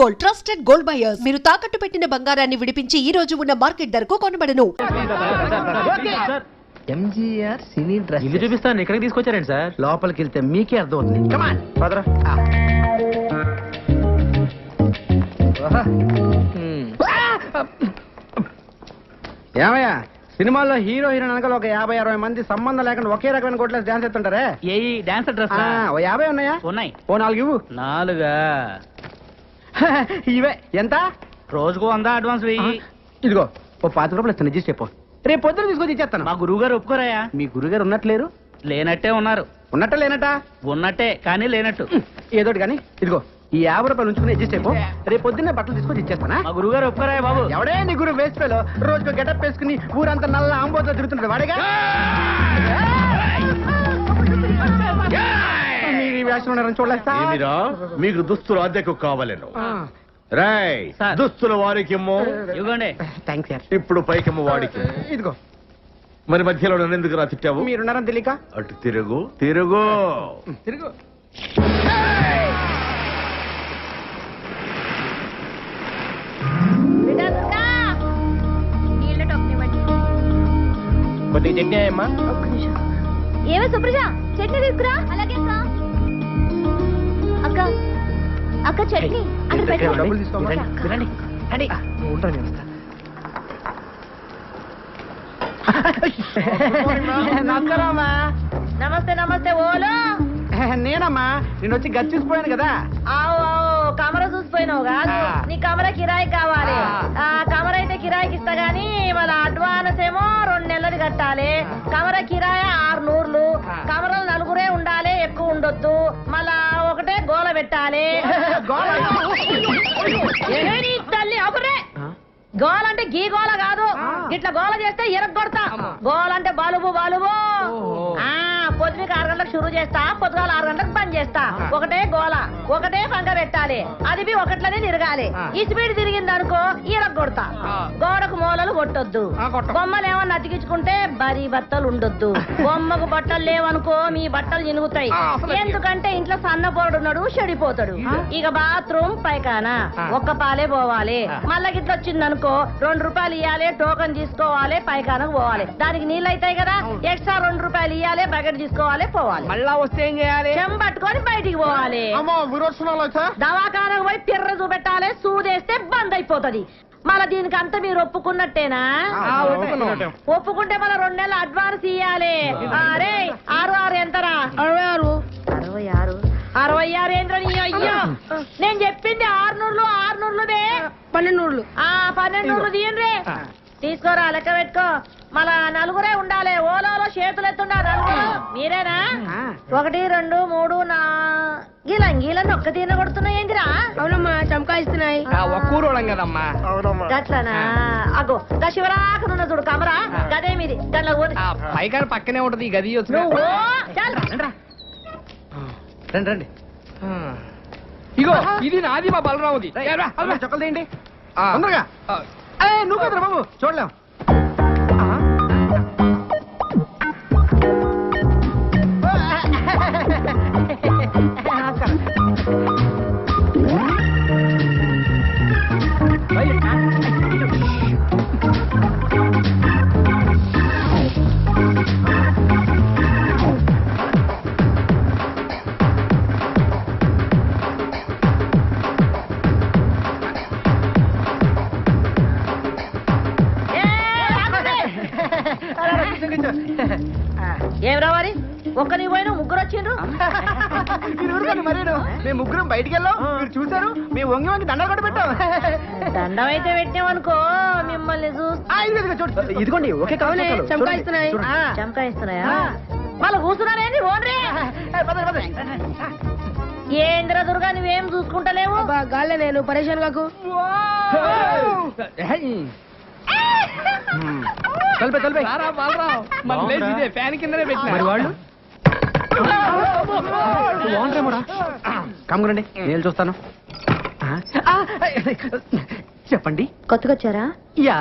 Gold, trusted gold buyers. మీరు తాకట్టు పెట్టిన బంగారాన్ని విడిపించి ఈ రోజు ఉన్న మార్కెట్ ధరకు కొనబడను. ఎంజీఆర్ సినీ డ్రెస్ ఇల్లు చూపిస్తాను. ఇక్కడికి తీసుకొచ్చారండి సార్. లోపలికి వెళ్తే మీకే అర్థం అవుతుంది. కమాన్ పదరా. ఏమయ్యా, సినిమాల్లో హీరో హీరోయిన్ అనగా ఒక 50-60 మంది సంబంధం లేకుండా ఒకే రకమైన కొట్లేసి డాన్స్ చేస్తుంటారే. ఏ డాన్సర్ డ్రెస్ ఓ 50 ఉన్నాయా? ఉన్నాయి. ఓ 4 ఇవ్వు. 4 ఇవే ఎంత? రోజుకు 100 అడ్వాన్స్ వెయ్యి. ఇదిగో ఓ 50 రూపాయలు ఇస్తాను, అడ్జస్ట్ చెప్పు. రేపు పొద్దున తీసుకొచ్చి ఇచ్చేస్తాను. మా గురువు గారు ఒప్పుకోరాయా? మీ గురుగారు ఉన్నట్లేరు? లేనట్టే ఉన్నారు. ఉన్నట్ట లేనట? ఉన్నట్టే కానీ లేనట్టు. ఏదోటి కానీ ఇదిగో ఈ 50 రూపాయలు ఉంచుకుని అడ్జస్ట్ అయిపో. రేపు పొద్దున్నే బట్టలు తీసుకొచ్చి ఇచ్చేస్తానా? మా గురువు గారు ఒప్పుకోరాయా బాబు? ఎవడే నీ గురువు వేస్ట్ పేలో రోజుకు గెటప్ వేసుకుని ఊరంతా నల్ల ఆంబోతో తిరుగుతుంటాడు వాడేగా. మీరు ఈ వేషం ఉన్నారని చూడలేస్తా. ఏమిరా మీకు దుస్తులు అద్దెకు కావాలను? రాయ్ సార్. దుస్తుల వారికి ఇవ్వండి. Thanks sir. ఇప్పుడు పైకమ్మ వాడికి. ఇదిగో మరి మధ్యలో నన్ను ఎందుకు రా తిట్టావు? మీరున్నారని తెలియక. అటు తిరుగు తిరుగు తిరుగు. కొద్దిగా చట్నీ అమ్మా. ఏమే సుప్రజ, చట్నీ తీసుకురా. అలాగే అక్క. అక్క చట్నీ అక్కడ పెట్టు. డబ్బులు తీసుకోమా. వినండి. రండి. ఉంటాను నేను వస్తా. నమస్కారమ్మా. నమస్తే నమస్తే. ఓలో నేనమ్మా, నేను వచ్చి గది చూసిపోయాను కదా. ఆవు కమర చూసిపోయినావు కాదు, నీ కమర కిరాయి కావాలి. ఆ కమర అయితే కిరాయికి ఇస్తా గానీ మళ్ళీ అడ్వాన్స్ ఏమో 2 నెలలు కట్టాలి. కమర కిరాయి 600. కమరలు 4 ఉండాలి, ఎక్కువ ఉండొద్దు. మళ్ళా ఒకటే గోల పెట్టాలి. నీ తల్లి అబురే. గోల అంటే గీ గోల కాదు, ఇట్లా గోల చేస్తే ఎరగొడతా. గోల అంటే బలుబు బలుబు. పొద్దుకి 6 గంటలకు షురూ చేస్తా, పొద్దుగాల 6 గంటలకు బంద్ చేస్తా. ఒకటే గోల, ఒకటే పంక పెట్టాలి. అది ఒకట్లనే తిరగాలి. ఈ స్పీడ్ తిరిగింది అనుకో ఎరగొడతా. గోడకు మూలలు కొట్టొద్దు. బొమ్మలు ఏమన్నా అతికించుకుంటే బరీ బట్టలు ఉండొద్దు. బొమ్మకు బట్టలు లేవనుకో మీ బట్టలు చినుగుతాయి. ఎందుకంటే ఇంట్లో సన్నపోడు ఉన్నాడు, చెడిపోతాడు. ఇక బాత్రూమ్ పైకానా ఒక్క పాలే పోవాలి. మళ్ళా గిట్ల వచ్చిందనుకో 2 రూపాయలు ఇవ్వాలి, టోకన్ తీసుకోవాలి, పైకానకు పోవాలి. దానికి నీళ్ళు అవుతాయి కదా, ఎక్స్ట్రా 2 రూపాయలు ఇవ్వాలి, బకెట్ తీసుకోవాలి, పోవాలి. మళ్ళా వస్తే ఏం చేయాలి? చెంబట్టుకొని బయటికి పోవాలి. దవాఖానకు పోయి పిర్ర చూపెట్టాలి. సూదేస్తే బంద్ అయిపోతది. మళ్ళా దీనికి అంతా మీరు ఒప్పుకున్నట్టేనా? ఒప్పుకుంటే మళ్ళీ 2 నెలలు అడ్వాన్స్ ఇవ్వాలి. అరే 6 ఎంతరా? 66. 66 ఏంద్ర నీ అయ్యో. నేను చెప్పింది 600. 600 1200. 1200 తీయండి. తీసుకోరా, లెక్క పెట్టుకో. మళ్ళా 4 ఉండాలి. ఓలో చేతులు ఎత్తుండా 4. మీరేనా? 1 2 3 4 గీలని ఒక్క తీన కొడుతున్నాయి ఏంటిరా? అవునమ్మా, చంకాయిస్తున్నాయి. ఒక్కూరోళం కదమ్మా. గట్లనా? అగో గా శివరాకనున్న చూడు కమరా, గదే మీది. దాంట్లో పైగా పక్కనే ఉంటది ఈ గది. రండి రండి. ఇగో ఇది నాది, మా బలరాముది. చొక్కలు తీయండి తొందరగా. నువ్వు కదరా బాబు, చూడలేం. ఏం రావాలి? ఒక్క నీ పోయిన 3 వచ్చిండ్రు. మరేను మేము 3 బయటికి వెళ్ళాం, మీరు చూసారు. మేము వంగి వంగి దండలు కూడా పెట్టాం. దండం అయితే పెట్టామనుకో మిమ్మల్ని చూసి. ఇదిగోండి ఒకే కావాలి. చంకాయిస్తున్నాయి. చంకాయిస్తున్నాయా? మళ్ళీ కూర్చున్నారేంటి? ఓన్రే ఏంద్ర దుర్గా, నువ్వేం చూసుకుంటలేవు? గాల్లే, నేను పరేషాన్ కాకు. ఫ్యాన్ కిందనే పెట్టిన వాళ్ళు. కమ్మురండి, నేను చూస్తాను. చెప్పండి. కొత్తగా వచ్చారా? యా.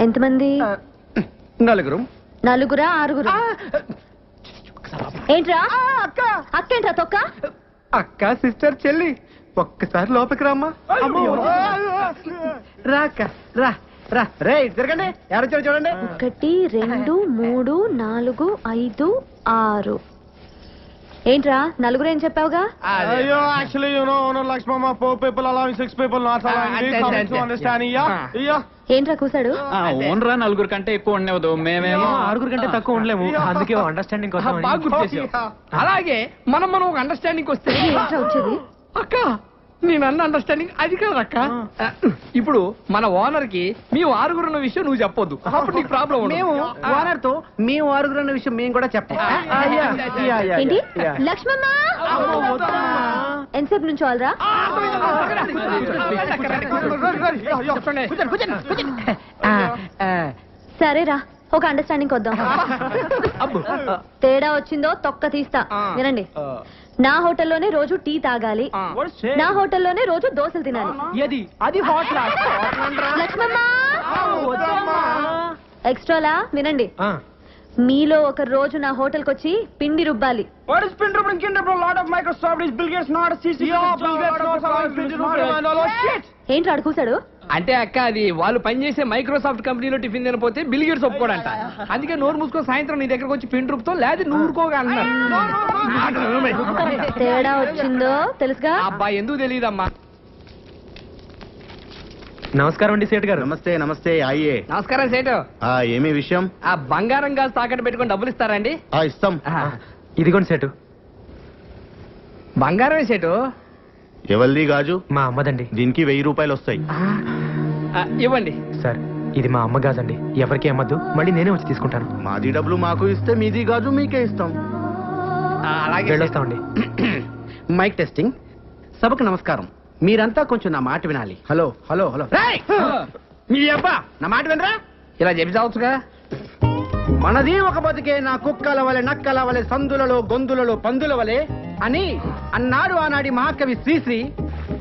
ఎంతమంది? 4. 4 6? ఏంట్రా అక్క? అక్కేంట్రా తొక్క? అక్క, సిస్టర్, చెల్లి ఒక్కసారి లోపలికి రామ్మా. రాక రా రా రే తిరగండి. ఎవరు వచ్చారు చూడండి. 1 2 3 4 5 6 ఏంట్రా నలుగురు ఏం చెప్పావుగా? అయ్యో actually you know Lakshmamma 4 people allowing 6 people not allowing me come to understand yeah. ఏంట్రా కూసాడు? ఓన్రా నలుగురు కంటే ఎక్కువ ఉండేవద్దు, మేమేమో 6 కంటే తక్కువ ఉండలేము, అందుకే అండర్స్టాండింగ్ కోసం బాగా గుర్తు చేసావు. అలాగే మనం ఒక అండర్స్టాండింగ్ వస్తే ఏంట్రా వచ్చేది? అక్క నేను అన్న అండర్స్టాండింగ్ అది కాదు అక్క. ఇప్పుడు మన ఓనర్ కి మేము 6 ఉన్న విషయం నువ్వు చెప్పొద్దు, అప్పుడు నీకు ప్రాబ్లం. మేము ఓనర్ తో మేము 6 ఉన్న విషయం మేము కూడా చెప్పాం. ఏంటి లక్ష్మమ్మ ఎంతసేపు నుంచి వాళ్ళరా? సరేరా ఒక అండర్స్టాండింగ్ వద్దాం. తేడా వచ్చిందో తొక్క తీస్తా. వినండి, నా హోటల్లోనే రోజు టీ తాగాలి, నా హోటల్లోనే రోజు దోశలు తినాలి. అది హాట్ లక్ష్మమ్మ ఎక్స్ట్రాలా వినండి, మీలో ఒక రోజు నా హోటల్ కి వచ్చి పిండి రుబ్బాలి. ఏంటి అడుగుసాడు? అంటే అక్క అది వాళ్ళు పనిచేసే మైక్రోసాఫ్ట్ కంపెనీలో టిఫిన్ తినపోతే బిల్ గేట్స్ ఒప్పుకోడంట. అందుకే నోరు మూసుకొని సాయంత్రం నీ దగ్గరకు వచ్చి పిండి రూపుతో లేదు నువ్వు ఊరుకోగా అన్నారు. తేడా వచ్చిందో తెలుసుగా? అబ్బాయి ఎందుకు తెలియదమ్మా. నమస్కారం అండి సేట్ గారు. నమస్తే నమస్తే అయ్యే. నమస్కారం సేటు. ఏమి విషయం? ఆ బంగారం గాజు తాకట్టు పెట్టుకొని డబ్బులు ఇస్తారండి? ఇస్తాం. ఇదిగోండి సేటు. బంగారమే సేటు. ఎవరిది గాజు? మా అమ్మదండి. దీనికి 1000 రూపాయలు వస్తాయి. ఇవ్వండి సార్ ఇది మా అమ్మ గాజండి, ఎవరికి అమ్మద్దు, మళ్ళీ నేనే వచ్చి తీసుకుంటాను. మాది డబ్బులు మాకు ఇస్తే మీది గాజు మీకే ఇస్తాం. అలాగే వెళ్ళొస్తామండి. Mic testing. సభకు నమస్కారం. మీరంతా కొంచెం నా మాట వినాలి. హలో హలో హలో మీ అబ్బా నా మాట వినరా? ఇలా చెప్పి చావచ్చుగా. మనది ఒక బతికే నా కుక్కల వలె నక్కల వలె సందులలో గొంతులలో పందుల వలె అని అన్నాడు ఆనాడి మహాకవి శ్రీశ్రీ.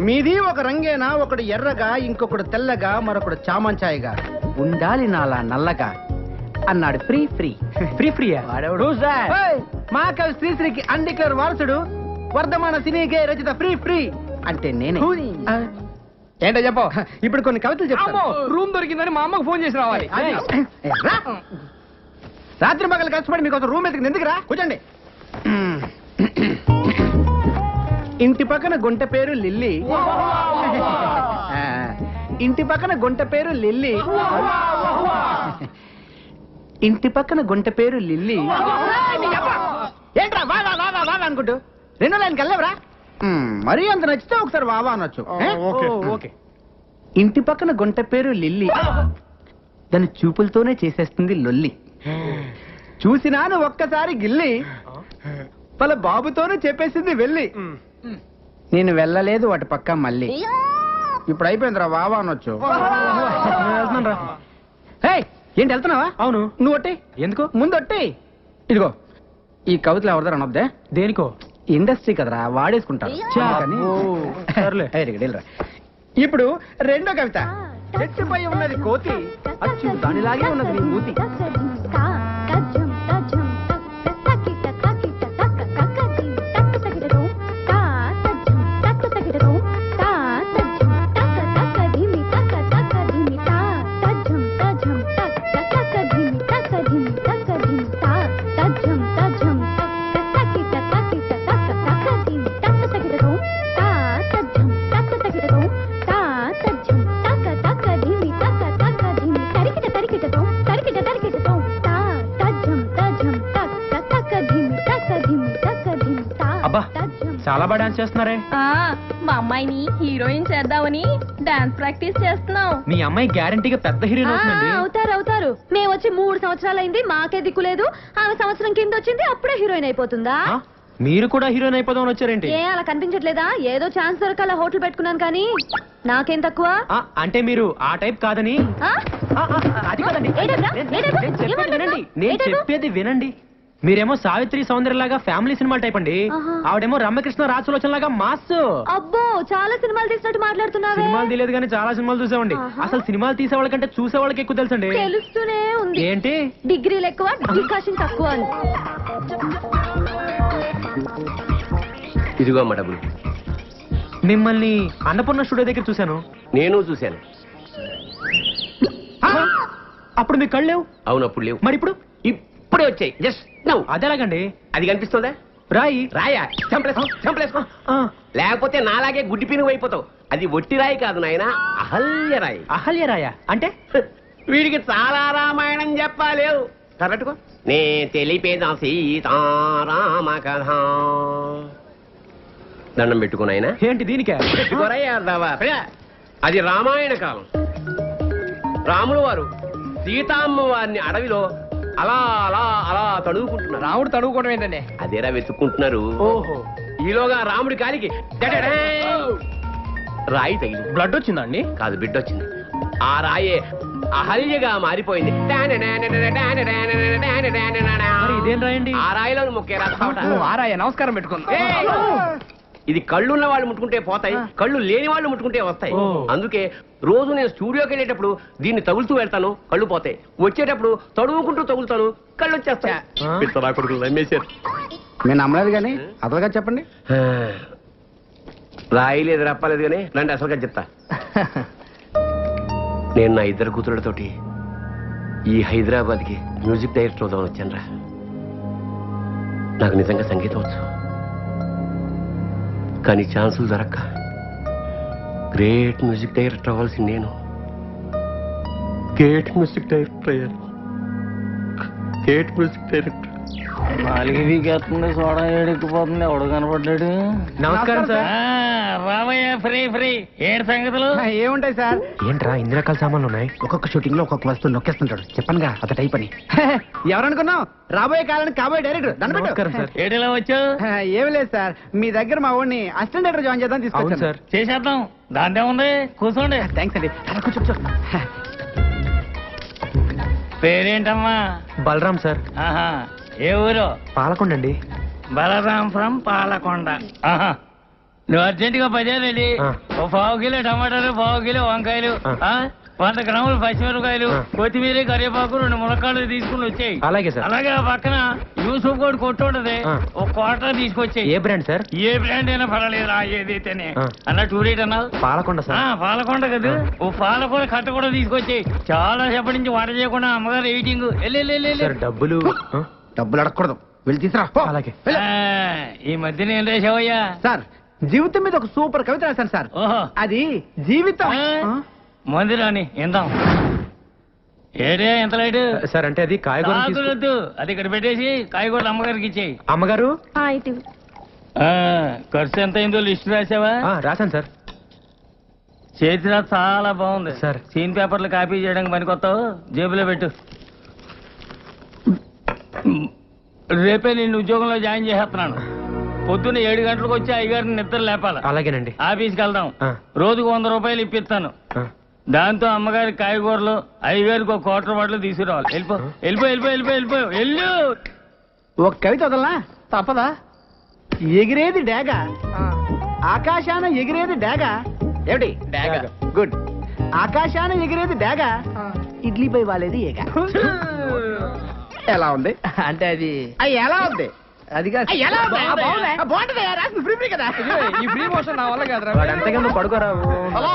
మీది ఒక రంగేనా, ఒకడు ఎర్రగా ఇంకొకడు తెల్లగా మరొకడు చామంచాయిగా ఉండాలి నాలా నల్లగా అన్నాడు. ఫ్రీ ఫ్రీ ఫ్రీ ఫ్రీయా? మహాకవి శ్రీశ్రీకి అన్డిక్లేర్ వారసుడు, వర్ధమాన సినీగే రచిత ఫ్రీ ఫ్రీ అంటే నేనే. ఏంటో చెప్పు. ఇప్పుడు కొన్ని కవితలు చెప్తాను. రూమ్ దొరికిందని మా అమ్మకు ఫోన్ చేసి రావాలి. రాత్రి పగలు కష్టపడి మీకు రూమ్ ఎత్తుకుని ఎందుకు రా? కూర్చోండి. ఇంటి పక్కన గుంట పేరు లిల్లీ, ఇంటి పక్కన గుంట పేరు లిల్లీ, ఇంటి పక్కన గుంట పేరు లిల్లీ. ఏంట్రా వా వా వా వా అనుకుంటూ 2 లైన్కి వెళ్ళవరా? మరీ అంత నచ్చితే ఒకసారి వావా అనొచ్చు. ఓకే. ఇంటి పక్కన గుంట పేరు లిల్లీ, దాని చూపులతోనే చేసేస్తుంది లొల్లి. చూసినాను ఒక్కసారి గిల్లి, వాళ్ళ బాబుతోనే చెప్పేసింది వెళ్ళి. నేను వెళ్ళలేదు వాటి పక్క మళ్ళీ. ఇప్పుడు అయిపోయిందిరా వావా అనొచ్చు. ఏంటి వెళ్తున్నావా? అవును. నువ్వు ఒట్టి ఎందుకు? ముందు ఒట్టి. ఇదిగో ఈ కవితలు ఎవరిదారు అనొద్దే. దేనికో? ఇండస్ట్రీ కదరా వాడేసుకుంటారు. ఇప్పుడు 2వ కవిత. చెట్టుపై ఉన్నది కోతి, అచ్చు దానిలాగే ఉన్నది నీ మూతి. అబ్బా చాలా బాగా డాన్స్ చేస్తున్నారే. మా అమ్మాయిని హీరోయిన్ చేద్దామని డాన్స్ ప్రాక్టీస్ చేస్తున్నాం. మీ అమ్మాయి గ్యారంటీగా పెద్ద హీరోయిన్ అవుతుందండి. అవుతారు. మేము వచ్చి 3 సంవత్సరాలైంది, మాకే దిక్కు లేదు. ఆమె సంవత్సరం కింద వచ్చింది, అప్పుడే హీరోయిన్ అయిపోతుందా? మీరు కూడా హీరోయిన్ అయిపోదామని వచ్చారేంటి? ఏ అలా కనిపించట్లేదా? ఏదో ఛాన్స్ దొరకాల హోటల్ పెట్టుకున్నాను కానీ నాకేం తక్కువ? అంటే మీరు ఆ టైప్ కాదని. అది కాదండి, నేను చెప్పేది వినండి. మీరేమో సావిత్రి సౌందర్యలాగా ఫ్యామిలీ సినిమా టైప్ అండి, ఆవిడేమో రమ్యకృష్ణ రాజసులోచన లాగా మాస్. అబ్బో చాలా సినిమాలు తీసినట్టు మాట్లాడుతున్నావే. సినిమాలు తీయలేదు కానీ చాలా సినిమాలు చూసామండి. అసలు సినిమాలు తీసే వాళ్ళకంటే చూసే వాళ్ళకి ఎక్కువ తెలుసండి. తెలుస్తూనే ఉంది. ఏంటి? డిగ్రీలు ఎక్కువ, డికాషన్ తక్కువ అని. ఇదిగో అమ్మ డబ్బులు. మిమ్మల్ని అన్నపూర్ణ స్టూడియో దగ్గర చూశాను. నేను చూశాను. అప్పుడు మీ కళ్ళు లేవు. అవును, అప్పుడు లేవు. మరి ఇప్పుడు ఇప్పుడే వచ్చాయి. జస్ట్ నవ్వు. అదేలాగండి. అది కనిపిస్తుందా? రాయి. రాయా? చంపలేసుకో. లేకపోతే నాలాగే గుడ్డి పినుగు అయిపోతావు. అది ఒట్టి రాయి కాదు నాయన, అహల్య రాయి. అహల్య రాయ అంటే? వీడికి చాలా రామాయణం చెప్పాలేవు. కరెక్ట్గా నే తెలిపేదా సీతారామ కథ. దండం పెట్టుకున్నాయన. ఏంటి దీనికే? పెట్టుకోరయ్యా. అది రామాయణ కాలం. రాములు వారు సీతామ్మ వారిని అడవిలో అలా అలా అలా తడువుకుంటున్నారు. రాముడు తడువుకోవడం ఏంటండి? అదేరా వెతుక్కుంటున్నారు. ఓహో. ఈలోగా రాముడి కాలికి రాయి తగిలి బ్లడ్ వచ్చిందండి? కాదు, బిడ్డ వచ్చింది. ఆ రాయే అహల్యగా మారిపోయింది. మరి ఇదేం రాయండి? ఆ రాయిలో మొక్కేరా. ఆరాయ నమస్కారం పెట్టుకుందాం. ఇది కళ్ళున్న వాళ్ళు ముట్టుకుంటే పోతాయి, కళ్ళు లేని వాళ్ళు ముట్టుకుంటే వస్తాయి. ఓ. అందుకే రోజు నేను స్టూడియోకి వెళ్ళేటప్పుడు దీన్ని తగులుతూ వెళ్తాను, కళ్ళు పోతాయి. వచ్చేటప్పుడు తడువుకుంటూ తగులుతాను, కళ్ళు వచ్చేస్తాయి. పిచ్చరా కొడుకులు రమ్మేశారు. నేను నమ్మలేదు కానీ అసలుగా చెప్పండి. రాయి లేదు రప్పలేదు కానీ రండి అసలుగా చెప్తా. నేను నా ఇద్దరు కూతురులతోటి ఈ హైదరాబాద్కి మ్యూజిక్ డైరెక్టర్ అవుదామని వచ్చానురా. నాకు నిజంగా సంగీతం వచ్చు, కానీ ఛాన్సులు దొరక్క గ్రేట్ మ్యూజిక్ డైరెక్టర్ అవ్వాల్సి నేను గ్రేట్ మ్యూజిక్ డైరెక్టర్ అయ్యాను. Great music director. నాలుగు వీకెత్తుంది, సోడా ఏడెక్కిపోతుంది. ఎవడు కనపడ్డాడు? నమస్కారం సార్. Ramayya free free. ఏడు సంగతులు ఏముంటాయి సార్? ఏంట్రా ఇన్ని రకాల సామాన్లు ఉన్నాయి? ఒక్కొక్క షూటింగ్ లో ఒక్కొక్క వస్తువు నొక్కేస్తుంటాడు. చెప్పనుగా అత టైప్ అని. ఎవరనుకున్నావు? రాబోయే కాలానికి కాబోయే డైరెక్టర్. నమస్కారం సార్. ఏడిలా వచ్చావు? ఏమి లేదు సార్, మీ దగ్గర మా వాడిని అసిస్టెంట్ డైరెక్టర్ జాయిన్ చేద్దాం అవును తీసుకొచ్చాను సార్. చేసేద్దాం, దాంట్లో ఉంది. కూర్చోండి. థ్యాంక్స్ అండి. అలా కూర్చో. పేరేంటమ్మా? బలరాం సార్. ఆహా, ఏ ఊరు? పాలకొండ అండి. బలరాం ఫ్రం పాలకొండ. ఆహా, నువ్వు అర్జెంట్ గా 10 రెడీ. ఆ. ఓ 1/2 కిలో టమాటాలు, 1/2 కిలో వంకాయలు, ఆ. 100 గ్రాములు పచ్చిమిరపకాయలు, ఆ. కొత్తిమీర, కరివేపాకు, 2 ములక్కాడలు తీసుకుని వచ్చాయి. అలాగే సార్. అలాగే ఆ పక్కన యూసుఫ్ కూడా కొట్టు ఉంటది, ఆ. ఒక క్వార్టర్ తీసుకొచ్చాయి. ఏ బ్రాండ్ సార్? ఏ బ్రాండ్ అయినా పర్వాలేదు, ఏదైతేనే. ఆ. అన్న టూరేట్ అన్నావు? పాలకొండ సార్. పాలకొండ కదా. ఓ పాలకొండ కట్ట కూడా తీసుకొచ్చాయి. చాలా సేపటి నుంచి వంట చేయకుండా అమ్మగారు ఎయిటింగ్. సార్ డబ్బులు. ఆ? డబ్బులు అడగకూడదు, వెళ్ళి తీసురా. అలాగే. ఈ మధ్యన ఏం రాసావయ్యా? సార్, జీవితం మీద ఒక సూపర్ కవిత రాశాను సార్. ఓహో, అది జీవితం. మంది రాని ఇందాం. ఏడే ఎంత లైట్? సార్ అంటే అది కాయగూర వద్దు, అది ఇక్కడ పెట్టేసి కాయగూరలు అమ్మగారికి ఇచ్చేయి. అమ్మగారు. ఖర్చు ఎంత అయిందో లిస్ట్ రాసావా? రాశాను సార్. చేతిలో చాలా బాగుంది సార్. సీన్ పేపర్లు కాపీ చేయడానికి పనికొస్తావు, జేబులో పెట్టు. రేపే నేను ఉద్యోగంలో జాయిన్ చేసేస్తున్నాను. పొద్దున్న 7 గంటలకు వచ్చి అయ్యగారిని నిద్ర లేపాలి. అలాగేనండి. ఆఫీస్కి వెళ్దాం. ఆ. రోజుకు 100 రూపాయలు ఇప్పిస్తాను. ఆ. దాంతో అమ్మగారి కాయగూరలు, అయ్యగారికి ఒక క్వార్టర్ బాటిల్ తీసుకురావాలి. వెళ్ళిపో వెళ్ళిపో వెళ్ళిపో వెళ్ళిపో వెళ్ళిపో వెళ్ళు. ఒక కవిత వదలనా? తప్పదా? ఎగిరేది డేగ, ఆకాశాన ఎగిరేది డేగ. ఏమిటి? డేగ. గుడ్. ఆకాశాన ఎగిరేది డేగ, ఇడ్లీపై వాలేది ఏగ. ఎలా ఉంది? అంటే అది ఎలా ఉంది? అది కాదు. ఎలా ఉంది? బాగుంటుంది. రాసింది ఫ్రీ కదా. ఈ ఫ్రీ మోషన్ నా వల్ల కాదురా. అంతగా నువ్వు పడుకోరా. Hello,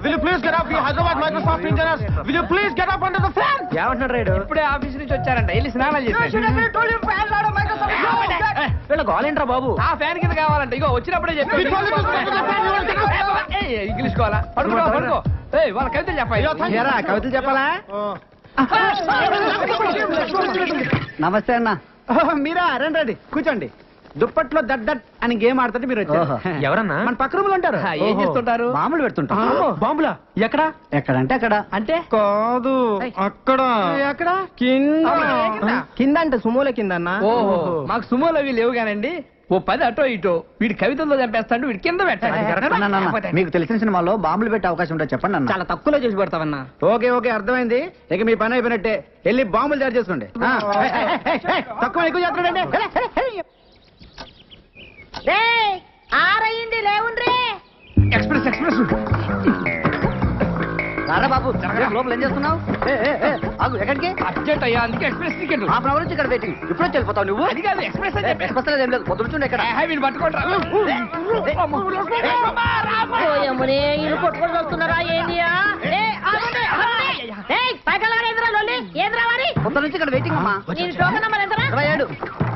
will you please get up? Hyderabad Microsoft engineers, will you please get up under the fan? ఏమంటున్నాడు రైడు? ఇప్పుడే ఆఫీస్ నుంచి వచ్చారంట, వెళ్ళి స్నానాలు చేసి. వీళ్ళ గోలేంట్రా బాబు? ఆ ఫ్యాన్ కింద కావాలంటే ఇగో వచ్చినప్పుడే చెప్పి ఇంగ్లీష్ కావాలా? పడుకో పడుకో. వాళ్ళ కవితలు చెప్పాలి. కవితలు చెప్పాలా? నమస్తే అన్న. మీరా? రండి రండి, కూర్చోండి. దుప్పట్లో దట్ దట్ అని గేమ్ ఆడుతుంటే మీరు వచ్చారు. ఎవరన్నా? మన పక్క రూమ్ లో ఉంటారు. ఏం చేస్తుంటారు? మామూలు పెడుతుంటారు. బాంబులా? ఎక్కడ? ఎక్కడంటే అక్కడ. అంటే కాదు, అక్కడ. ఎక్కడ? కింద. కింద అంటే సుమోల కింద అన్న. ఓహో, మాకు సుమోలు అవి లేవు కానండి. ఓ 10 అటో ఇటో వీడి కవితల్లో చంపేస్తాడు, వీడి కింద పెట్టాలి. మీకు తెలిసిన సినిమాలో బాంబులు పెట్టే అవకాశం ఉంటుంది చెప్పండి అన్న. చాలా తక్కువలో చేసి పెడతామన్నా. ఓకే ఓకే, అర్థమైంది. ఇక మీ పని అయిపోయినట్టే, వెళ్ళి బాంబులు తయారు చేసుకోండి. తక్కువ ఎక్కువ చేస్తాడండి. ఆరయింది లేవుండ్రీ. Express express. బాబు లోపల ఏం చేస్తున్నావు? ఎక్కడికి? అర్జెంట్ అయ్యా, అందుకే ఎక్స్ప్రెస్ టికెట్. హాఫ్ అవర్ నుంచి ఇక్కడ వెయిటింగ్. ఇప్పుడు వెళ్ళిపోతావు నువ్వు? అది కాదు, ఎక్స్ప్రెస్ అని చెప్పి. ఎక్స్ప్రెస్ ఏం లేదు, పొద్దున ఎక్కడ వీళ్ళు పట్టుకోండి. ఓయమ్మనే, వీళ్ళు కొట్టుకొని వస్తున్నారా ఏందియా? పొద్దు నుంచి ఇక్కడ వెయిటింగ్ అమ్మా. నేను టోకెన్ నెంబర్ ఎంతరా? 27.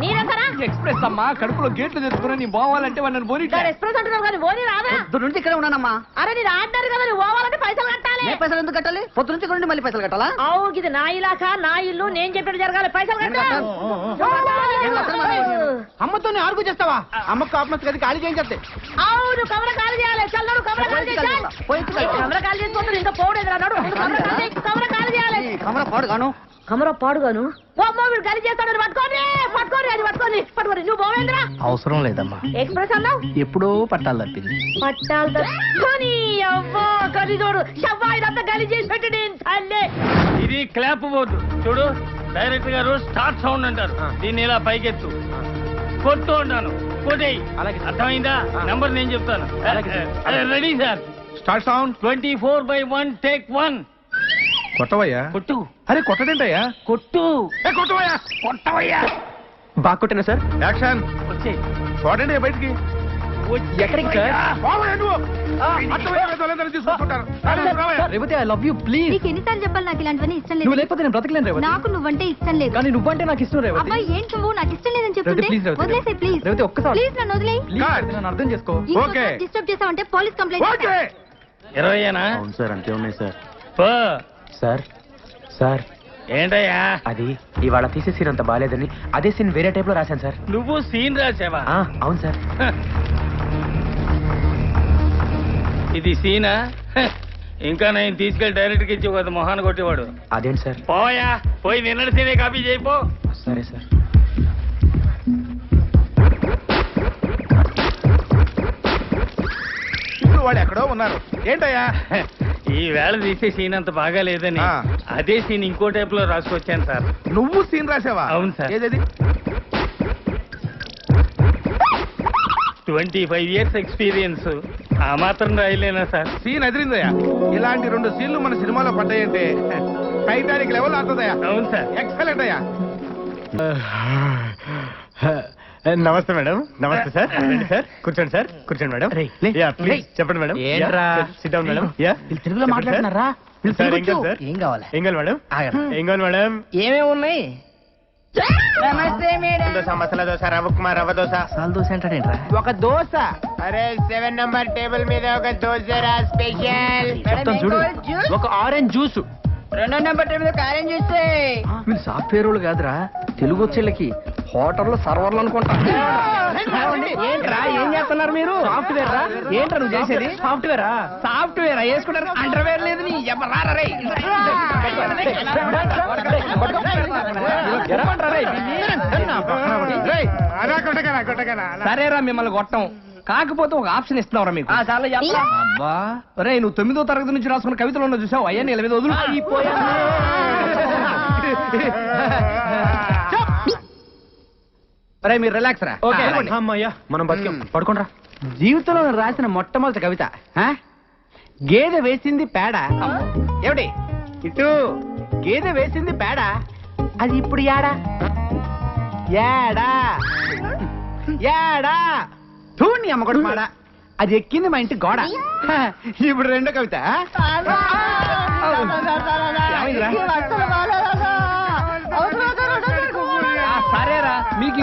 నీరెంతరా? ఎక్స్ప్రెస్ అమ్మా, కడుపులో గేట్లు తెచ్చుకుని నీ పోవాలంటే వాళ్ళని పోనీ. ఎక్స్ప్రెస్ అంటున్నావు కానీ ఓని రాదా? పొద్దు నుంచి ఇక్కడే ఉన్నానమ్మా. అరే నేను ఆడినారు కదా, నువ్వు పోవాలంటే పైసలు కట్టాలి. ఏ పైసలు ఎందుకు కట్టాలి? పొద్దు నుంచి ఇక్కడ ఉండి మళ్ళీ పైసలు కట్టాలా? అవును, ఇది నా ఇలాకా, నా ఇల్లు, నేను చెప్పినట్టు జరగాలి. పైసలు నేను కట్టాలి. అమ్మతో ఆర్గు చేస్తావా? అమ్మకు కాపమస్ గది ఖాళీ చేయించే. అవును, కమర కాలు చేయాలి. చల్లరు కమర కాలు చేయాలి. కమర కాలు చేసుకుంటారు, ఇంకా పోవడేది రాడు. కమర కాలు చేయాలి. కమర పాడు గాను. కమర పాడుగాను. అమ్మో, వీడు గది చేస్తాడు. పట్టుకోండి పట్టుకోండి, అది పట్టుకోండి పట్టుకోండి. నువ్వు పోవేంద్రా? అవసరం లేదమ్మా, ఎక్స్ప్రెస్ అన్నావు. ఎప్పుడో పట్టాలు తప్పింది. పట్టాలు తప్పుకొని అవ్వా గది చూడు. షవ్వా ఇదంతా గది చేసి పెట్టి నేను తల్లే. ఇది క్లాప్ బోర్డు చూడు. డైరెక్టర్ గారు స్టార్ట్ సౌండ్ అంటారు, దీన్ని ఇలా పైకెత్తు. కొట్టు అంటాను, కొట్టేయి. అలాగే. అర్థమైందా? నెంబర్ నేను చెప్తాను. Ready sir. Start sound. 24/1 take 1. కొట్టవయ్యా. కొట్టు అరే కొట్టడేంటయ్యా? కొట్టు కొట్టవయ్యా. కొట్టవయ్యా. బాగా కొట్టినా సార్. యాక్షన్. వచ్చే చూడండి బయటికి. ఎక్కడికి సార్? బావయ్యా నువ్వు. అర్థమయ్యే వాళ్ళందరూ తీసుకుంటారు. Revathi, I love you, please. నీకు ఎన్నిసార్లు చెప్పాలి నాకు ఇలాంటివన్నీ ఇష్టం నువ్వు లేదు. లేకపోతే నేను బ్రతకలేను రేవతి. నాకు నువ్వంటే ఇష్టం లేదు. కానీ నువ్వంటే నాకు ఇష్టం రేవతి. అబ్బాయి ఏంటి నువ్వు నాకు ఇష్టం లేదని చెప్తుంటే రేవతి, ప్లీజ్ రేవతి. వదిలేసే ప్లీజ్. రేవతి, ఒక్కసారి. ప్లీజ్ నన్ను వదిలేయ్. ప్లీజ్, నన్ను అర్థం చేసుకో. ఓకే. డిస్టర్బ్ చేసావంటే పోలీస్ కంప్లైంట్ ఓకే. 20ఏనా? అవును సార్, అంతే ఉన్నాయి సార్. పో. సార్ సార్, ఏంటయ్యా? అది ఇవాళ తీసే సీన్ అంత బాగాలేదని అదే సీన్ వేరే టైప్ లో రాశాను సార్. నువ్వు సీన్ రాసావా? అవును సార్. ఇది సీనా? ఇంకా నేను తీసుకెళ్లి డైరెక్ట్కి ఇచ్చి ఒక మొహాన్ని కొట్టేవాడు. అదేంటి సార్? పోయా, పోయి నిన్నటి సీనే కాపీ చేయిపో. సరే సార్. ఇప్పుడు వాళ్ళు ఎక్కడో ఉన్నారు. ఏంటయ్యా? ఈ వేళ తీసే సీన్ అంత బాగా లేదని ఆ. అదే సీన్ ఇంకో టైప్ లో రాసుకొచ్చాను సార్. నువ్వు సీన్ రాసావా? అవును సార్. ఏదది? 25 years ఎక్స్పీరియన్స్, ఆ మాత్రం రాయలేనా సార్? సీన్ ఎదిరిందయ్యా. ఇలాంటి 2 సీన్లు మన సినిమాలో పడ్డాయంటే టైటానిక్ లెవెల్ అవుతుందయ్యా. అవును సార్. ఎక్సలెంట్ అయ్యా. నమస్తే మేడం. నమస్తే సార్. రండి సార్, కూర్చోండి సార్. కూర్చోండి మేడం. యా, ప్లీజ్ చెప్పండి మేడం. ఏంట్రా? SIT down madam. యా, వీళ్ళు తెలుగులో మాట్లాడుతున్నారా? వీళ్ళు సార్, తెలుగు ఏం కావాలి వచ్చు. సార్? ఏం కావాలి? ఏం కావాలి మేడం? ఆగండి. ఏం కావాలి మేడం? ఏమేమి ఉన్నాయి? నమస్తే మేడం. దోశ, మసాలా దోశ, రవ్వ ఉప్మా, రవ్వ దోశ. సాల్ దోశ అంటాడేంట్రా? ఒక దోశ. అరే 7 నంబర్ టేబుల్ మీద ఒక దోశ రా, స్పెషల్. చెప్తాను చూడు. ఒక orange juice. 2 number table orange చూస్తే వీళ్ళు సాఫ్ట్వేర్ వాళ్ళు కాదురా, తెలుగు వచ్చేళ్ళకి హోటల్లో సర్వర్లు అనుకుంటా. ఏంట్రా ఏం చేస్తున్నారు మీరు? సాఫ్ట్వేర్ రా. ఏంట్రా నువ్వు చేసేది? సాఫ్ట్వేరా? సాఫ్ట్వేరా వేసుకుంటారు, అండర్వేర్ లేదు. నీ ఎవరారా రే? సరేరా, మిమ్మల్ని కొట్టం. కాకపోతే ఒక ఆప్షన్ ఇస్తున్నావురా మీకు. అబ్బా రే, నువ్వు 9వ తరగతి నుంచి రాసుకున్న కవితలు ఉన్న చూసావు? అయ్యా నీ మీద వదులు. రే మీరు రిలాక్స్ రా. ఓకే అమ్మయ్యా, మనం బతికాం. పడుకోండి రా. జీవితంలో నేను రాసిన మొట్టమొదటి కవిత గేదె వేసింది పేడ. ఏమిటి ఇటు? గేదె వేసింది పేడ, అది ఇప్పుడు యాడా యాడా యాడా నీ అమ్మగొడు మాడ, అది ఎక్కింది మా ఇంటి గోడ. ఇప్పుడు రెండో కవిత. ఏమైందిరా? సరేరా, మీకు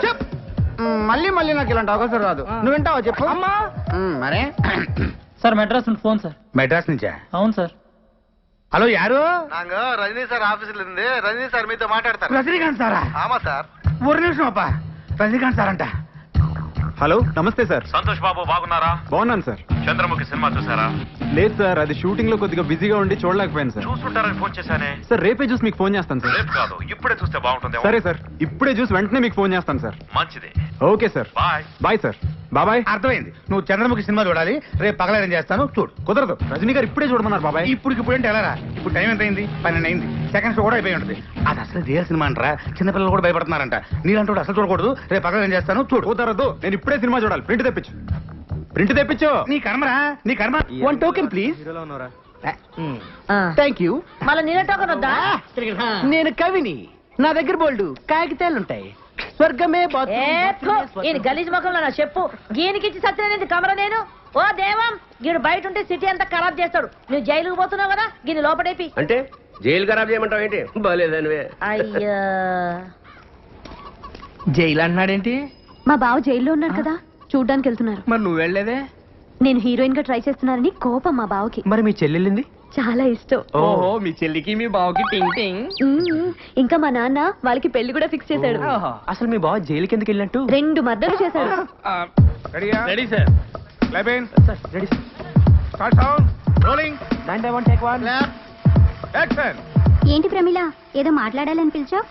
చెప్. మళ్ళీ మళ్ళీ నాకు ఇలాంటి అవకాశం రాదు. నువ్వు వింటావా చెప్పు. మరే సార్, మెడ్రాస్ నుండి ఫోన్ సార్. మెడ్రాస్ నుంచా? అవును సార్. హలో యారు? రజనీ సార్ ఆఫీసులో ఉంది. రజనీ సార్ మీతో మాట్లాడతారు. రజనీకాంత్ సారా? ఆమా సార్. ఒక నిమిషం అప్ప. రజనీకాంత్ సార్ అంట. హలో, నమస్తే సార్. సంతోష్ బాబు బాగున్నారా? బాగున్నాను సార్. చంద్రముఖి సినిమా చూసారా? లేదు సార్, అది షూటింగ్ లో కొద్దిగా బిజీగా ఉండి చూడలేకపోయాను సార్. చూసుంటారని ఫోన్ చేశానే. సార్ రేపే చూసి మీకు ఫోన్ చేస్తాను సార్. రేపు కాదు, ఇప్పుడే చూస్తే బాగుంటుంది. సరే సార్, ఇప్పుడే చూసి వెంటనే మీకు ఫోన్ చేస్తాను సార్. మంచిది. Okay sir, bye. Bye sir. బాబాయ్. అర్థమైంది. నువ్వు చంద్రముఖి సినిమా చూడాలి. రేపు పగలడం చేస్తాను, చూడు. కుదరదు, రజనీ గారు ఇప్పుడే చూడమన్నారు బాబాయ్. ఇప్పుడు అంటే ఎలా? ఇప్పుడు టైం ఎంత అయింది? 12 అయింది. సెకండ్ షో కూడా అయిపోయి ఉంటుంది. అది అసలు రియల్ సినిమా అంటారా? చిన్నపిల్లలు కూడా భయపడుతున్నారంట. నీలంటూ అసలు చూడకూడదు. రేపు పగలడం చేస్తాను, చూడు. కుదరదు, నేను ఇప్పుడే సినిమా చూడాలి. ప్రింట్ తెప్పించు. నీ కర్మరా, నీ కర్మ. 1 టోకెన్ ప్లీజ్. Thank you. మళ్ళీ నీళ్ళ టోకన్ వద్దా? నేను కవిని, నా దగ్గర బోల్డు కాగితాలుంటాయి. స్వర్గమే ఈయన గలీజ్ ముఖంలో నా చెప్పు గీనికిచ్చి సత్యనేది కమర నేను. ఓ దేవం, గీడు బయట ఉంటే సిటీ అంతా ఖరాబ్ చేస్తాడు. నువ్వు జైలుకు పోతున్నావు కదా, గీని లోపడేపి. అంటే జైలు ఖరాబ్ చేయమంటావు ఏంటి? బాలేదనివే. అయ్యా జైలు అంటున్నాడేంటి? మా బావ జైల్లో ఉన్నారు కదా, చూడ్డానికి వెళ్తున్నారు. మరి నువ్వు వెళ్ళలేదే? నేను హీరోయిన్ గా ట్రై చేస్తున్నానని కోపం మా బావకి. మరి మీ చెల్లెళ్ళింది? చాలా ఇష్టం. ఓహో, మీ చెల్లికి మీ బావకి టింగ్ టింగ్. ఇంకా మా నాన్న వాళ్ళకి పెళ్లి కూడా ఫిక్స్ చేశాడు. అసలు మీ బావ జైలుకి ఎందుకు వెళ్ళినట్టు? 2 మర్డర్లు చేశాడు. Ready sir. Ready. Start sound rolling. Action. ఏంటి ప్రమిళ, ఏదో మాట్లాడాలని పిలిచావు?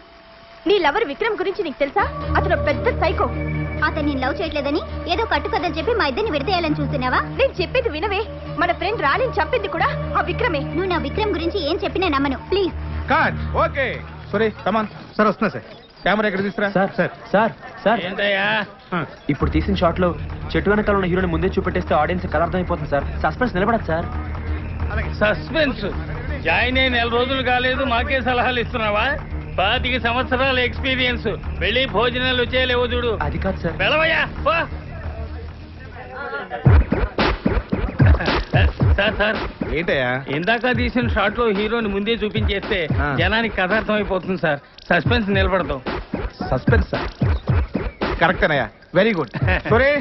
నీ లవర్ విక్రమ్ గురించి నీకు తెలుసా? అతను పెద్ద సైకో. అతను నేను లవ్ చేయట్లేదని ఏదో కట్టుకథలు చెప్పి మా ఇద్దరిని విడతేయాలని చూస్తున్నావా? నేను చెప్పేది వినవే, మన ఫ్రెండ్ రాలిని చంపింది కూడా ఆ విక్రమే. నువ్వు నా విక్రమ్ గురించి ఏం చెప్పినా నమ్మను, ప్లీజ్. కట్. ఓకే. సరే కమాన్. సార్ వస్తున్నా సార్. కెమెరా ఎక్కడ తీసుకురా? సార్ సార్ సార్ సార్ ఏంటయ్యా? ఇప్పుడు తీసిన షాట్ లో చెట్టు వెనకాల ఉన్న హీరోని ముందే చూపెట్టేస్తే ఆడియన్స్ కలర్ అర్థమైపోతుంది సార్. సస్పెన్స్ నిలబడదు సార్. సస్పెన్స్ జాయిన్ అయి 4 రోజులు కాలేదు, మాకే సలహాలు ఇస్తున్నావా? 25 సంవత్సరాల ఎక్స్పీరియన్స్. వెళ్ళి భోజనాలు వచ్చేయలేవు చూడు. అది కాదు సార్. వెళ్ళవయ్యా. సార్ సార్, ఏంటయ్యా? ఇందాక తీసిన షాట్ లో హీరోని ముందే చూపించేస్తే జనానికి కథ అర్థమైపోతుంది సార్. సస్పెన్స్ నిలబడతాం. Suspense sir. కరెక్టేనయ్యా, వెరీ గుడ్. సరే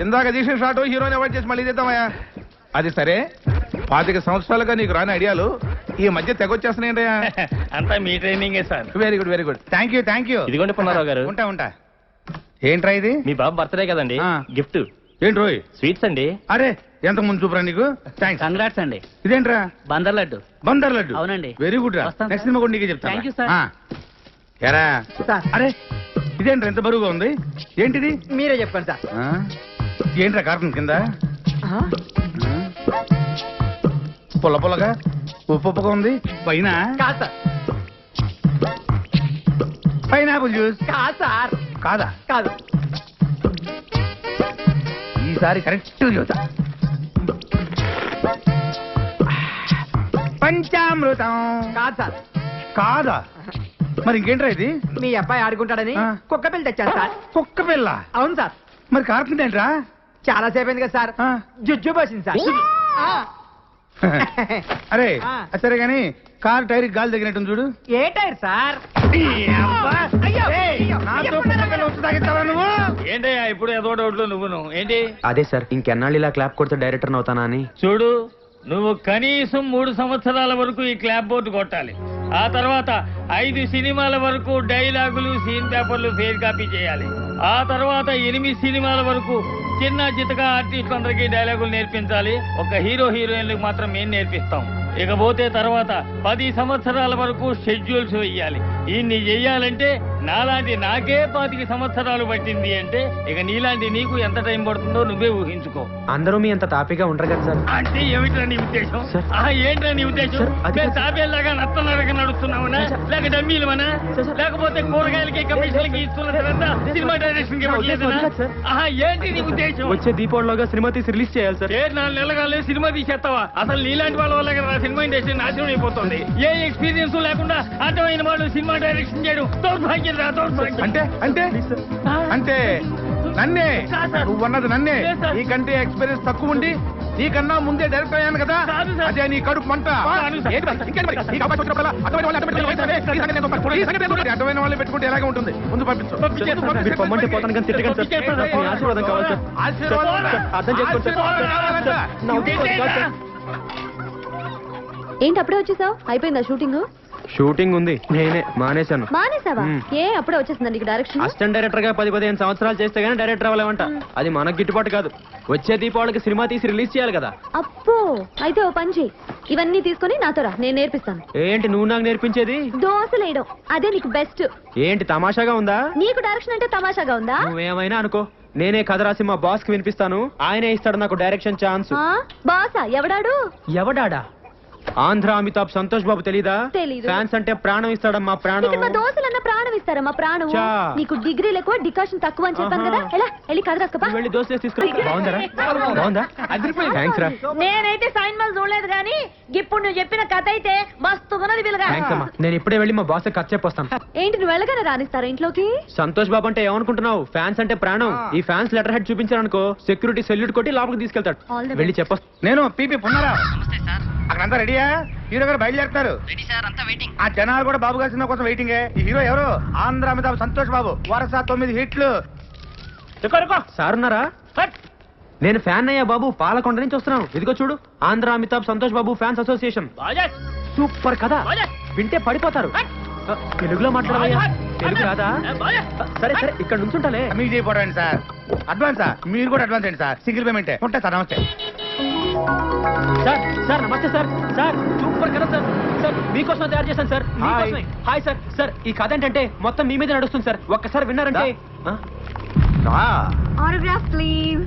ఇందాక తీసిన షాట్ హీరోని అవాయిడ్ చేసి మళ్ళీ చేద్దామయ్యా. అది సరే, 25 సంవత్సరాలుగా నీకు రాని ఐడియాలు ఈ మధ్య తెగొచ్చేస్తున్నాయంటయ్యా. అంతా మీ ట్రైనింగే sir. Very good very good. Thank you. ఇదిగోండి పున్నారావు గారు. ఉంటా. ఏంట్రా ఇది? మీ బాబు బర్త్డే కదండి, గిఫ్ట్. ఏంటి రోయ్? స్వీట్స్ అండి. అరే ఎంత ముందు చూపురా నీకు. థ్యాంక్స్. కంగ్రాట్స్ అండి. ఇదేంట్రా? బందర్ లడ్డు. బందర్ లడ్డు. అవునండి. వెరీ గుడ్ రా. వస్తాను నెక్స్ట్ సినిమా కూడా నీకే చెప్తాను. Thank you, sir. ఎరా సార్. అరే ఇదేంట్రా ఎంత బరువుగా ఉంది? ఏంటిది? మీరే చెప్పండి సార్. ఏంట్రా కార్టూన్ కింద పుల్ల పుల్లగా ఉప్పుగా ఉంది? పైన కాదు సార్. పైనాపిల్ జ్యూస్ కాదు సార్. కాదా? కాదు. ఈసారి కరెక్ట్ చూసా. పంచామృతం కాదు సార్. కాదా? మరి ఇంకేంట్రా ఇది? మీ అబ్బాయి ఆడుకుంటాడని కుక్క పిల్ల తెచ్చాను సార్. కుక్క పిల్ల? అవును సార్. మరి కార్టూన్ ఏంట్రా? చాలా సేపు అయింది కదా సార్. జుజ్జు పోసింది సార్. అరే సరే గాని కార్ టైర్ గాలి తగినట్టు చూడు. ఏ టైర్ సార్? నువ్వు ఏంటయ్యా ఇప్పుడు ఏదో డౌట్లు నువ్వును ఏంటి? అదే సార్, ఇంకెన్నాళ్ళు ఇలా క్లాప్ కొడితే డైరెక్టర్ అవుతానా అని. చూడు, నువ్వు కనీసం 3 సంవత్సరాల వరకు ఈ క్లాప్ బోర్డు కొట్టాలి. ఆ తర్వాత 5 సినిమాల వరకు డైలాగులు, సీన్ పేపర్లు ఫేర్ కాపీ చేయాలి. ఆ తర్వాత 8 సినిమాల వరకు చిన్న చితక ఆర్టిస్టులందరికీ డైలాగులు నేర్పించాలి. ఒక హీరోయిన్లకు మాత్రం మేము నేర్పిస్తాం. ఇకపోతే తర్వాత 10 సంవత్సరాల వరకు షెడ్యూల్స్ వెయ్యాలి. ఇన్ని చెయ్యాలంటే నాలాంటి నాకే 25 సంవత్సరాలు పట్టింది అంటే ఇక నీలాంటి నీకు ఎంత టైం పడుతుందో నువ్వే ఊహించుకో. అందరూ మీ అంత తాపిగా ఉండరు కదా సార్. అంటే ఏమిట్రా నీ ఉద్దేశం? ఏంట్రా నీ ఉద్దేశం? తాబేలాగా నత్తనడక నడుస్తున్నామనా, లేక డమ్మీలమనా, లేకపోతే కూరగాయలకి కమిషన్లకి ఇస్తున్నదంతా సినిమా డైరెక్షన్ కి ఇవ్వట్లేదనా? ఏంటి నీ ఉద్దేశం? వచ్చే దీపావళిలోగా సినిమా తీసి రిలీజ్ చేయాలి సార్. 4 నెలలుగానే సినిమా తీసేస్తావా? అసలు నీలాంటి వాళ్ళ వల్ల కదా సినిమా ఇండస్ట్రీ నాశనం అయిపోతుంది. ఏ ఎక్స్పీరియన్స్ లేకుండా అర్థమైన వాళ్ళు సినిమా డైరెక్షన్ చేయడం దౌర్భాగ్యం రా, దౌర్భాగ్యం. అంటే అంటే అంటే నన్నే నువ్వన్నది నన్నే. నీకంటే ఎక్స్పీరియన్స్ తక్కువ ఉండి నీకన్నా ముందే డైరెక్ట్ అయ్యాను కదా, అదే నీ కడుపు మంట. అర్థమైన వాళ్ళు పెట్టుకుంటే ఎలాగే ఉంటుంది. ముందు మీరు పొమ్మంటే పోతాను కానీ తిట్టకండి సార్. మీ ఆశీర్వాదం కావాలి సార్. అర్థం చేసుకోండి సార్. నా ఉద్దేశం కాదు సార్. ఏంటి అప్పుడే వచ్చేసావు? అయిపోయిందా షూటింగ్? షూటింగ్ ఉంది, నేనే మానేశాను. మానేసావా? ఏ అప్పుడే వచ్చేసిందా నీకు డైరెక్షన్? అసిస్టెంట్ డైరెక్టర్ గా 10-15 సంవత్సరాలు చేస్తే గానీ డైరెక్టర్ అవ్వలేమంట. అది మనకు గిట్టుబాటు కాదు. వచ్చే దీపావళికి సినిమా తీసి రిలీజ్ చేయాలి కదా. అప్పో, అయితే ఓ పని చెయ్యి, ఇవన్నీ తీసుకుని నాతో రా, నేను నేర్పిస్తాను. ఏంటి నువ్వు నాకు నేర్పించేది? దోశలు వేయడం, అదే నీకు బెస్ట్. ఏంటి తమాషాగా ఉందా? నీకు డైరెక్షన్ అంటే తమాషాగా ఉందా? నువ్వేమైనా అనుకో, నేనే కథ రాసి మా బాస్ కి వినిపిస్తాను. ఆయనే ఇస్తాడు నాకు డైరెక్షన్ ఛాన్స్. బాసా? ఎవడాడు? ఎవడాడా? ఆంధ్ర అమితాబ్ సంతోష్ బాబు తెలీదా? తెలీదు. ఫ్యాన్స్ అంటే ప్రాణం ఇస్తాడమ్మా, ప్రాణం. ఇక్కడ మా దోశలన్న ప్రాణం ఇస్తారమ్మా, ప్రాణం. నీకు డిగ్రీలు ఎక్కువ, డికాషన్ తక్కువ అని చెప్పాను కదా. ఎలా వెళ్ళి కథ రాసుకోపా. వెళ్ళి దోశ తీసుకురా. బాగుందా? బాగుందా? థ్యాంక్స్ రా. నేనైతే సైన్ మల్ చూడలేదు కానీ ఇప్పుడు నువ్వు చెప్పిన కథ అయితే మస్తున్నది పిల్లగా. థ్యాంక్స్ అమ్మా. నేను ఇప్పుడే వెళ్ళి మా బాస్ కట్ చెప్పొస్తాను. ఏంటి నువ్వు వెళ్ళగానే రానిస్తారా ఇంట్లోకి? సంతోష్ బాబు అంటే ఏమనుకుంటున్నావు? ఫ్యాన్స్ అంటే ప్రాణం. ఈ ఫ్యాన్స్ లెటర్ హెడ్ చూపించారనుకో సెక్యూరిటీ సెల్యూట్ కొట్టి లోపలికి తీసుకెళ్తాడు. All the వెళ్ళి చెప్పొస్తా. నేను పీపీ పున్నారా అక్కడంతా రెడీయా? హీరో గారు బయలుదేరుతారు. ఆ జనాలు కూడా బాబు గారి సినిమా కోసం వెయిటింగ్. ఈ హీరో ఎవరు? ఆంధ్ర అమితాబ్ సంతోష్ బాబు. వరుస 9 హిట్లు. సార్ ఉన్నారా? నేను ఫ్యాన్ అయ్యా బాబు, పాలకొండ నుంచి వస్తున్నాను. ఇదిగో చూడు, Andhra Amitabh Santosh Babu fans association. Super కదా, వింటే పడిపోతారు. తెలుగులో మాట్లాడవయ్యా. తెలుగు రాదా? సరే సరే, ఇక్కడ నుంచుంటాలే. మీకు చేయబోడండి సార్. అడ్వాన్సా? మీరు కూడా అడ్వాన్స్ అండి సార్. సింగిల్ పేమెంటే ఉంటా సార్. నమస్తే సార్. సార్ నమస్తే సార్. సార్ సూపర్ కదా సార్. సార్ మీకోసం తయారు చేశాను సార్. మీకోసమే. Hi sir. సార్ ఈ కథ ఏంటంటే మొత్తం మీ మీద నడుస్తుంది సార్. ఒక్కసారి విన్నారంటే. Autograph please.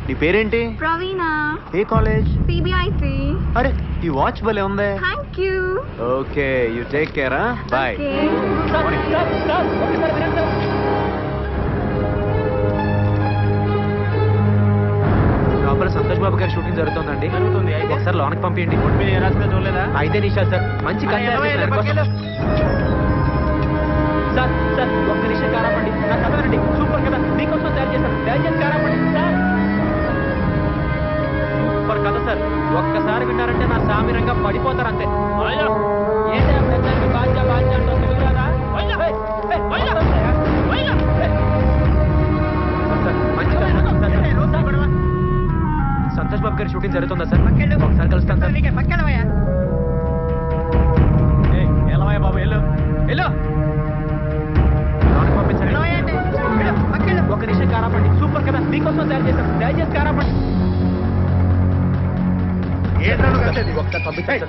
నీ పేరేంటి? ప్రవీణ. ఏ కాలేజ్? సిబిఐసి. అరే ఈ వాచ్ భలే ఉంది. Thank you. Okay you take care. Bye. లోపల సంతోష్ బాబు గారి షూటింగ్ జరుగుతుందండి. ఒకసారి లోనకి పంపించండి. 5 నిమిషాలు సార్. మంచి కథ. సార్ సార్ ఒక్క నిమిషం కారాపండి. నా చదవనండి. సూపర్ కదా, మీకోసం తయారు చేశాను. దయచేసి కారాపండి సార్. సూపర్ కదా సార్. ఒక్కసారి విన్నారంటే నా సామిరంగా పడిపోతారు అంతే. సంతోష్ బాబు గారి షూటింగ్ జరుగుతుందా సార్? ఒకసారి కలుస్తాను సార్. బాబు వెళ్ళు వెళ్ళు. పంపించండి. ఒక నిమిషం కారాపండి. సూపర్ కదా, మీకోసం తయారు చేశాను. దయచేసి కారాపండి. ఒకసారి పంపించండి.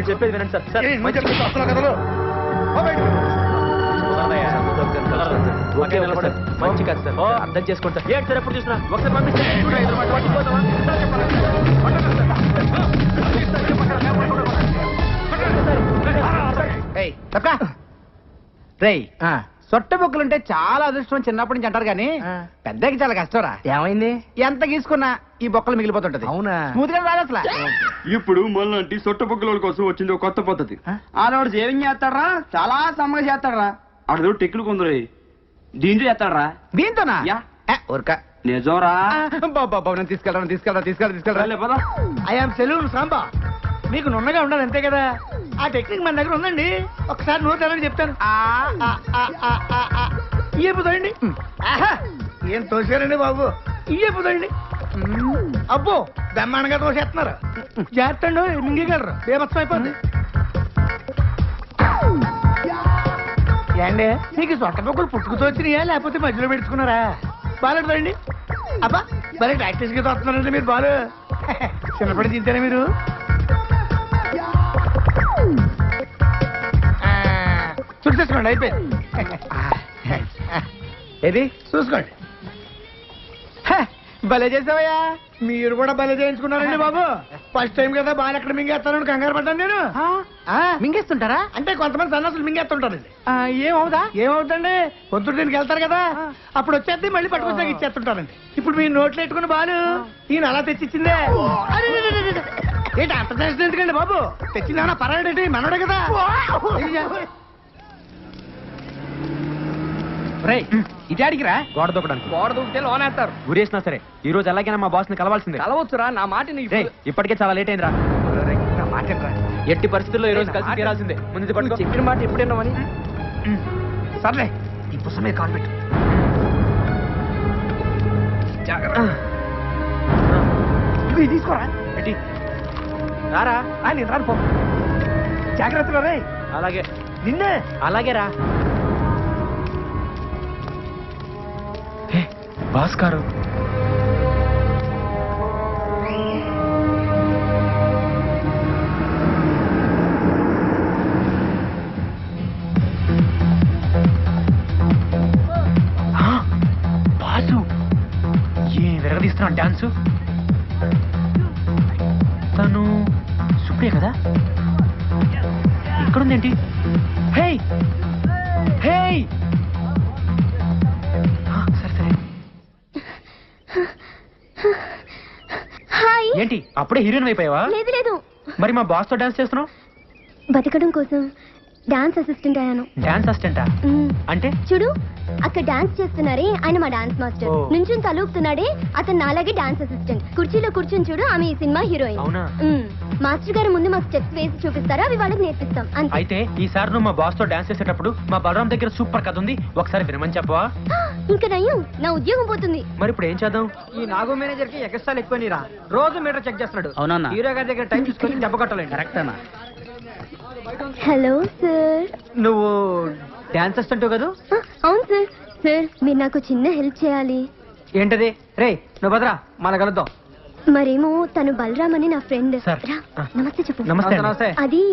చెప్పేది వినండి సార్. సార్ మంచి కాదు సార్. అర్థం చేసుకుంటా. ఏంటి సార్ ఎప్పుడు చూసినా? ఒకసారి పంపించండి. రేయ్, సొట్ట బొక్కలుంటే చాలా అదృష్టం చిన్నప్పటి నుంచి అంటారు కానీ పెద్దకి చాలా కష్టంరా. ఏమైంది? ఎంత గీసుకున్నా ఈ బొక్కలు మిగిలిపోతుంటది. అవునా? స్మూత్ గా రాదు అసలు. ఇప్పుడు మళ్ళీ సొట్ట బొక్కల కోసం వచ్చింది ఒక కొత్త పద్ధతి. ఆడవాడు సేవింగ్ చేస్తాడరా, చాలా సమ్మగా చేస్తాడరా. ఆడదో టెక్లు కొందరు దీంతో చేస్తాడరా. దీంతోనా? ఊరక నిజంరా. బాబా నేను తీసుకెళ్ళరా. I'm salon Samba. మీకు నున్నగా ఉండాలి అంతే కదా. ఆ టెక్నిక్ మన దగ్గర ఉందండి. ఒకసారి నోరు తెరని చెప్తాను. ఇయ్యపుదండి. ఏం తోసారండి బాబు. ఇయ్యపుదండి. అబ్బో బ్రహ్మాండంగా తోసేస్తున్నారు. చేస్తండు మింగగలరు. బేమత్సం అయిపోద్ది. ఏండి మీకు సొట్ట పొక్కులు పుట్టుకుతో వచ్చినాయా లేకపోతే మధ్యలో పెట్టుకున్నారా? బాగాలేదండి. అబ్బా మరి ప్రాక్టీస్ గా తోస్తున్నారండి మీరు. బాలు చిన్నప్పటి తింటారా మీరు? చూసేసుకోండి, అయిపోయింది. ఏది చూసుకోండి. భలే చేసావయ్యా. మీరు కూడా భలే చేయించుకున్నారండి బాబు. ఫస్ట్ టైం కదా బాగా ఎక్కడ మింగేస్తానని కంగారు పడ్డాను నేను. మింగేస్తుంటారా? అంటే కొంతమంది సన్నాసులు మింగేస్తుంటారండి. ఏమవుదా? ఏమవుతండి, పొద్దుటికి వెళ్తారు కదా, అప్పుడు వచ్చేది మళ్ళీ పట్టుకొచ్చాక ఇచ్చేస్తుంటారండి. ఇప్పుడు మీరు నోట్లు పెట్టుకుని బాలు ఈయన అలా తెచ్చిచ్చిందే. ఏంటి అంత చేసిన ఎందుకండి బాబు? తెచ్చిందేమన్నా పర్వాలేంటి, మనోడే కదా. ఇటే అడిగిరా. గోడ దూకడానికి. గోడ దూకితే లోనేస్తారు. ఊరేసినా సరే ఈ రోజు ఎలాగైనా మా బాస్ ని కలవాల్సిందే. కలవచ్చురా, నా మాట ఇప్పటికే చాలా లేట్ అయిందిరా. నా మాట ఎట్టి పరిస్థితుల్లో ఈ రోజు కలిసి తీరాల్సిందే. ముందు పట్టుకో. చెప్పిన మాట ఎప్పుడైనామని. సర్లే ఈ పుస్తకం మీద కాల్ పెట్టు. ఇవి తీసుకోరా. ఎట్టి రారా. నేను రాను పో. జాగ్రత్తగా రే. అలాగే నిన్నే. అలాగే రా. భాస్కరు బాసు ఏ విరగదీస్తున్నాడు డాన్సు. తను సుప్రియ కదా. ఇక్కడుందేంటి? హే హే సరే సరే. హాయ్. ఏంటి ఆ అప్పుడే హీరోయిన్ అయిపోయావా? లేదు లేదు, మరి మా బాస్ తో డాన్స్ చేస్తున్నావు? బతకడం కోసం డాన్స్ అసిస్టెంట్ అయ్యాను. డాన్స్ అసిస్టెంటా? అంటే చూడు అక్కడ డాన్స్ చేస్తున్నారే ఆయన మా డాన్స్ మాస్టర్. ఓ. నుంచుని తలూపుతున్నాడే అతను నాలాగే డాన్స్ అసిస్టెంట్. కుర్చీలో కూర్చొని చూడు ఆమె ఈ సినిమా హీరోయిన్. అవునా? మాస్టర్ గారు ముందు మాకు స్టెప్స్ వేసి చూపిస్తారా, అవి వాళ్ళకి నేర్పిస్తాం అంతే. అయితే ఈసారి నువ్వు మా బాస్ తో డాన్స్ చేసేటప్పుడు మా బలరాం దగ్గర సూపర్ కథ ఉంది, ఒకసారి వినమని చెప్పవా? ఇంకా నయ్యం, నా ఉద్యోగం పోతుంది. మరి ఇప్పుడు ఏం చేద్దాం? ఈ నాగో మేనేజర్ కి ఎక్స్ట్రాలు ఎక్కువ నీరా, రోజు మీటర్ చెక్ చేస్తున్నాడు. అవునన్నా. హీరో గారి దగ్గర టైం చూసుకొని చెప్పగట్టలేదు. కరెక్ట్ అన్న. Hello sir. నువ్వు డాన్స్ అసిస్టెంట్ కదా? అవును సార్. సార్ మీరు నాకు చిన్న హెల్ప్ చేయాలి. ఏంటది? రే నువ్వు భద్రా మన కలుద్దాం. మరేమో తను బలరామ్ అని నా ఫ్రెండ్. సార్. నమస్తే చెప్పు. నమస్తే అండి. నమస్తే. అది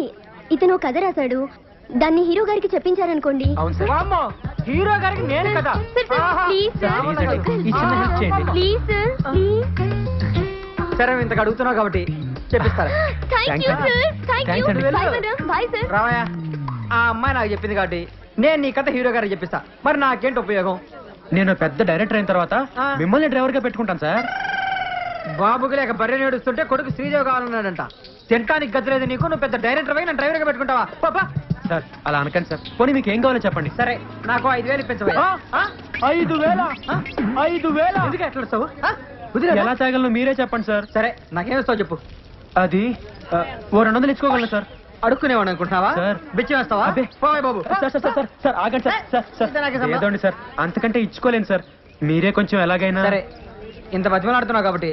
ఇతను కథ రాశాడు, దాన్ని హీరో గారికి చెప్పించారనుకోండి. అవును సార్. వామ్మో, హీరో గారికి నేను కదా. Sir, sir, please sir. Please అండి, ఈ చిన్న హెల్ప్ చేయండి. Please sir, please. సరే ఇంతకు అడుగుతున్నావు కాబట్టి చెప్పిస్తారా? Thank you sir. Thank you. Thanks అండి. Bye madam. Bye sir. రావయ్యా, ఆ అమ్మాయి నాకు చెప్పింది కాబట్టి నేను నీ కథ హీరో గారికి చెప్పిస్తా. మరి నాకేంటి ఉపయోగం? నేను పెద్ద డైరెక్టర్ అయిన తర్వాత మిమ్మల్ని డ్రైవర్ గా పెట్టుకుంటాను సార్. బాబుకి లేక బర్రె నేడుస్తుంటే కొడుకు శ్రీదేవి కావాలన్నాడంట. తింటానికి గతిలేదు నీకు, నువ్వు పెద్ద డైరెక్టర్ నన్ను డ్రైవర్ గా పెట్టుకుంటావా? పాపా. సార్ అలా అనకండి సార్. పోనీ మీకు ఏం కావాలో చెప్పండి. సరే నాకు 5,000 ఇప్పించవా? 5,000? 5,000? ఎందుకు ఎట్లా వస్తావు? ఎలా తాగలను మీరే చెప్పండి సార్. సరే నాకేం ఇస్తావు చెప్పు. అది ఓ 200 ఇచ్చుకోగలను సార్. అడుక్కునేవాడు అనుకుంటున్నావా? సార్. బిచ్చి వేస్తావా? అబ్బే. పోయ్ బాబు. Sir sir sir sir sir ఆగండి సార్. సార్ సార్ ఇంత నాకే సంబంధం. ఏదోండి సార్, అంతకంటే ఇచ్చుకోలేను సార్. మీరే కొంచెం ఎలాగైనా. సరే ఇంత బతిమలాడుతున్నావు కాబట్టి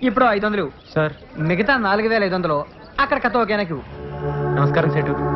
ఇప్పుడు 500 సార్. మిగతా 4,500 అక్కడ కథ ఓకేనాకి. నమస్కారం సేటు.